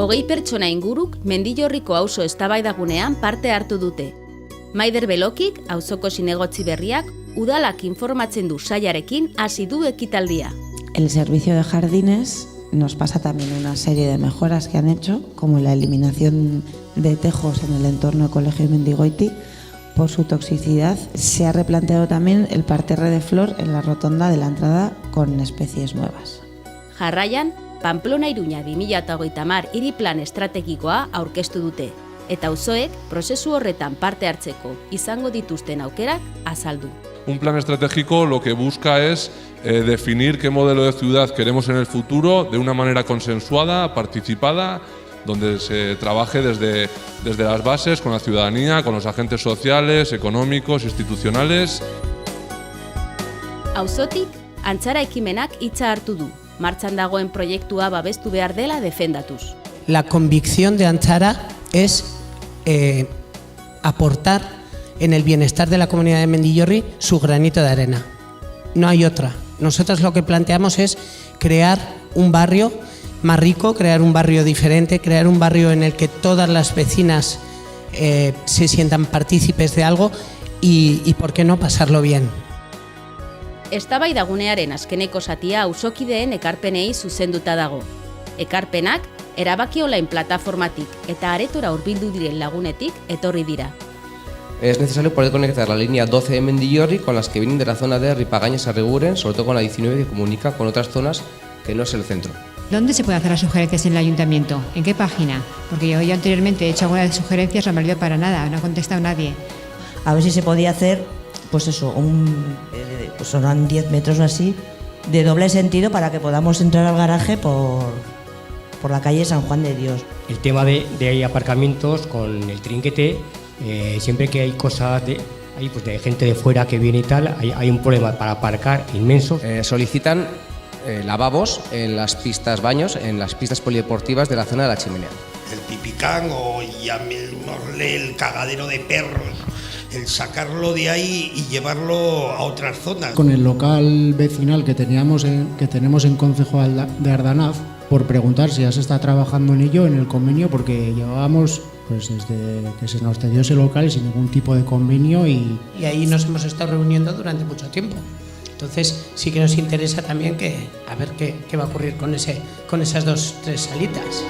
20 pertsona inguruk Mendillorriko auzo eztabaidagunean parte hartu dute. Maider Belokik, auzoko zinegotzi berriak, udalak informatzen du saiarekin hasi du ekitaldia. El servicio de jardines nos pasa también una serie de mejoras que han hecho, como la eliminación de tejos en el entorno del Colegio Mendigoiti por su toxicidad. Se ha replanteado también el parterre de flor en la rotonda de la entrada con especies nuevas. Jarraian, Pamplona-Iruña 2030 hiri plan estrategikoa aurkeztu dute, eta auzoek prozesu horretan parte hartzeko izango dituzten aukerak azaldu. Un plan estratégico lo que busca es definir qué modelo de ciudad queremos en el futuro de una manera consensuada, participada, donde se trabaje desde las bases, con la ciudadanía, con los agentes sociales, económicos, institucionales. Auzotik, Antzara ekimenak hitza hartu du, martxan dagoen proiektua babestu behar dela defendatuz. La convicción de Antzara es aportar en el bienestar de la comunidad de Mendillorri su granito de arena. No hay otra. Nosotros lo que planteamos es crear un barrio más rico, crear un barrio diferente, crear un barrio en el que todas las vecinas se sientan partícipes de algo y por qué no pasarlo bien. Eztabaidagunearen azkeneko zatia auzokideen ekarpenei zuzenduta dago. Ekarpenak erabaki online plataformatik eta aretora hurbildu diren lagunetik etorri dira. Es necesario poder conectar la línea 12 de Mendillorri con las que vienen de la zona de Ripagañas-Arriguren, sobre todo con la 19 que comunica con otras zonas que no es el centro. ¿Dónde se puede hacer las sugerencias en el ayuntamiento? ¿En qué página? Porque yo anteriormente he hecho algunas sugerencias, no me ha valido para nada, no ha contestado nadie. A ver si se podía hacer, pues eso, pues son 10 metros o así, de doble sentido para que podamos entrar al garaje por la calle San Juan de Dios. El tema de aparcamientos con el trinquete, siempre que hay cosas de gente de fuera que viene y tal, hay un problema para aparcar inmenso. Solicitan lavabos en las pistas baños, en las pistas polideportivas de la zona de la Chimenea. El pipicán o llamémosle el cagadero de perros, el sacarlo de ahí y llevarlo a otras zonas. Con el local vecinal que tenemos en Concejo de Ardanaz, por preguntar si ya se está trabajando en ello, en el convenio, porque llevábamos pues desde que se nos cedió ese local sin ningún tipo de convenio y ahí nos hemos estado reuniendo durante mucho tiempo. Entonces sí que nos interesa también a ver qué va a ocurrir con esas 2-3 salitas.